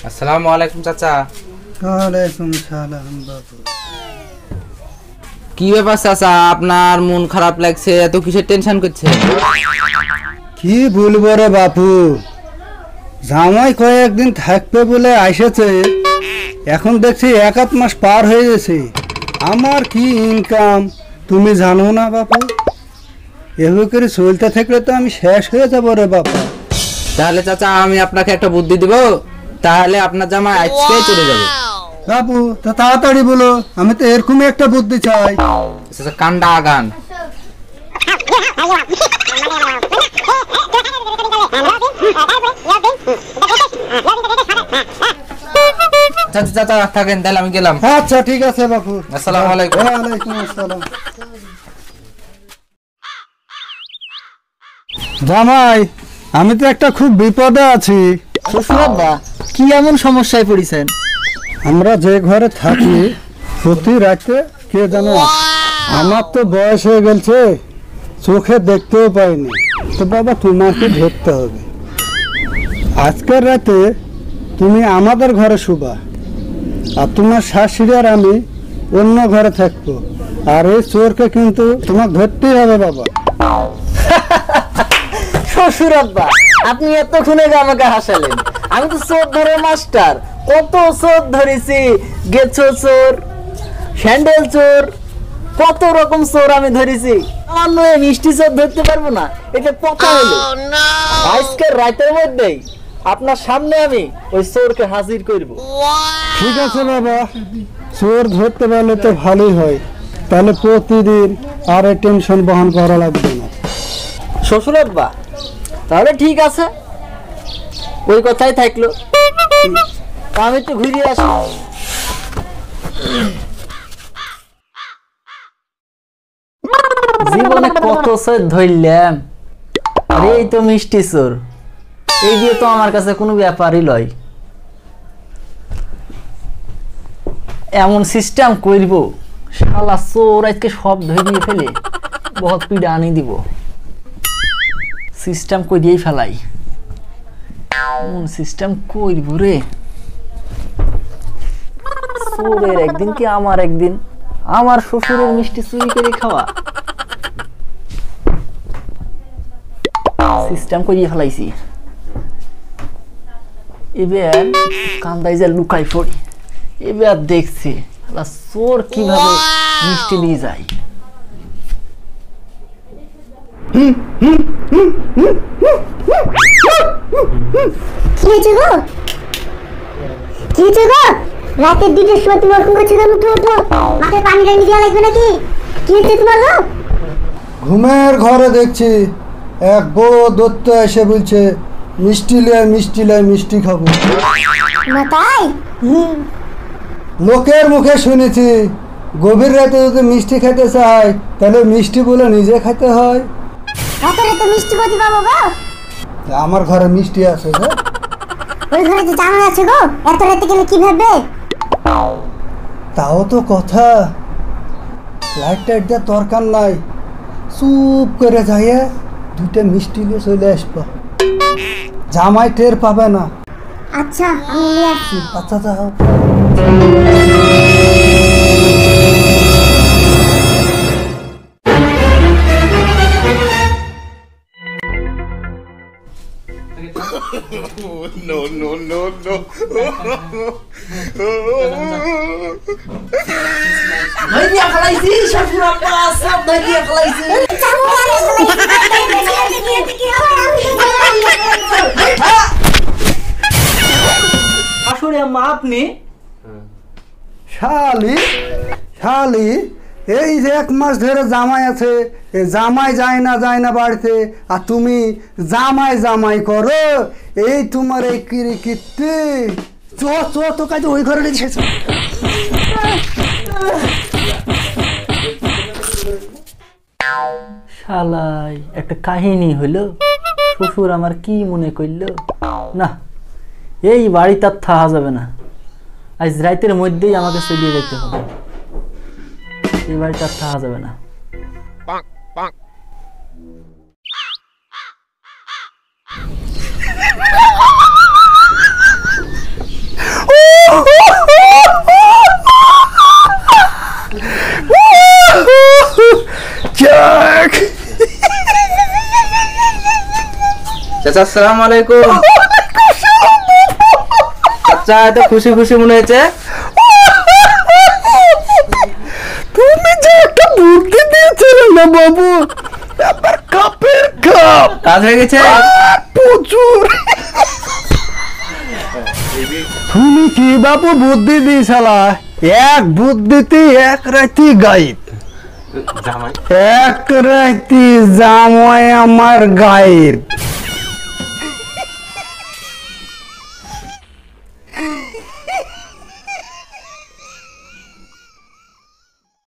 আসসালামু আলাইকুম চাচা। ওয়ালাইকুম সালাম বাবু। কি ব্যাপার চাচা, আপনার মন খারাপ লাগছে, এত কিসের টেনশন করছে? কি বলবো রে বাপু, জামাই কয়েকদিন থাকবে বলে এসেছে, এখন দেখছি 1 মাস পার হয়ে গেছে। আমার কি ইনকাম তুমি জানো না বাপু? এভাবে করে চলতে থাকলে তো আমি শেষ হয়ে যাবো রে বাপু। তাহলে চাচা আমি আপনাকে একটা বুদ্ধি দিব, তাহলে আপনার জামাই আজকে চলে যাবে। বাপু তা তাড়াতাড়ি বলো, আমি তো এরকমই একটা বুদ্ধি চাই। চাচা কান্ডা আগান। চাচা চাচা থাকেন, তাহলে আমি গেলাম। আচ্ছা ঠিক আছে বাপু। আসসালামু আলাইকুম। ওয়ালাইকুম আসসালাম। জামাই, আমি তো একটা খুব বিপদে আছি। শ্বশুরাব্বা, কি এমন সমস্যায় পড়েছেন? আমরা যে ঘরে থাকি প্রতি রাতে কে জানো, আমার তো বয়স হয়ে গেছে, চোখে দেখতেও পাইনি, তো বাবা তোমাকে ধরতে হবে। আজকের রাতে তুমি আমাদের ঘরে শুবা, আর তোমার শাশুড়ি আর আমি অন্য ঘরে থাকবো, আর এই চোরকে কিন্তু তোমাকে ধরতেই হবে বাবা। শ্বশুরাব্বা, আপনি এতক্ষণে আমাকে হাসালেন। আমি তো চোর ধরে মাস্টার, কত চোর ধরেছি। গেছো চোর, স্যান্ডেল চোর, কত রকম চোর আমি ধরেছি। আমার নয় মিষ্টি চোর ধরতে পারবো না, এটা কথা হলো। আজকের রাতের মধ্যেই আপনার সামনে আমি ওই চোরকে হাজির করব। ঠিক আছে বাবা, চোর ধরতে পারলে তো ভালোই হয়, তাহলে প্রতিদিন আর এই টেনশন বহন করা লাগবে না। শ্বশুরাব্বা, তাহলে ঠিক আছে, ওই কথাই থাকলো। আমি তো ঘুরে আসি। জীবনে কত চোর ধরলাম, আর এই তো মিষ্টি চোর, এই দিয়ে তো আমার কাছে কোনো ব্যাপারই লয়। এমন সিস্টেম করব, শালা চোর আজকে সব ধরিয়ে ফেলে বহুত পিড়া আনি দিব। সিস্টেম কই দিয়েই ফেলাই, এমন সিস্টেম করব রে। চোরের একদিন কি আমার একদিন, আমার শ্বশুরের মিষ্টি চুরি করে খাওয়া। সিস্টেম করিয়ে ফেলাইছি, এবার কান্দাই যে লুকাই পড়ি। এবার দেখছি চোর কিভাবে মিষ্টি নিয়ে যায়। রাতের 2টার সময় তুমি ওরকম করছো কেন? উঠো, মাথায় পানি টানি দেওয়া লাগবে নাকি? কি হচ্ছে তোমার গো? ঘুমের ঘরে দেখছি এক বড় দত্ত এসে বলছে মিষ্টি লাই মিষ্টি লাই, মিষ্টি খাবো। না তাই? লোকের মুখে শুনেছি গভীর রাতে যদি মিষ্টি খেতে চায় তাহলে মিষ্টি বলে নিজে খেতে হয়। এত রাতে মিষ্টি কোথা পাবো গো? আমার ঘরে মিষ্টি আছে যে। ওই ঘরে যে জামাই আছে গো, এত রাতে গেলে কিভাবে? তাও তো কথা, লাইট টাইট দেওয়ার দরকার নাই, চুপ করে যাইয়ে 2টা মিষ্টি নিয়ে চলে আসবো, জামাই টের পাবে না। আচ্ছা আমি নিয়ে আসছি। আচ্ছা যাও। No, no, no, no. ধরিয়ে ফেলাইছি শ্বশুরাব্বা, সব ধরিয়ে ফেলাইছি। শাশুড়ি আম্মা আপনি? শালি শালি, এই যে 1 মাস ধরে জামাই আছে, এই জামাই যায় না বাড়িতে, আর তুমি জামাই জামাই করো। এই তোমার এই কিরিকিতে তো কাজে ওই ঘরে রেখেছ। শালাই একটা কাহিনী হইলো, শ্বশুর আমার কি মনে করলো। না, এই বাড়িতে আর থাকা যাবে না, আজ রাতের মধ্যেই আমাকে চলিয়ে যেতে হবে। এই বাড়িতে আর থাকা যাবে না। চাচা আসসালামু আলাইকুম। চাচা এত খুশি খুশি মনে হয়েছে। তুমি যে একটা বুদ্ধি দিয়েছিলে না বাবু, এবার কাপের কাপ কাজ হয়ে গেছে। প্রচুর। তুমি কি বাবু বুদ্ধি দিয়েছিলা? এক বুদ্ধিতে এক রাতি গাইব, এক রাতি জামাই আমার গায়েব।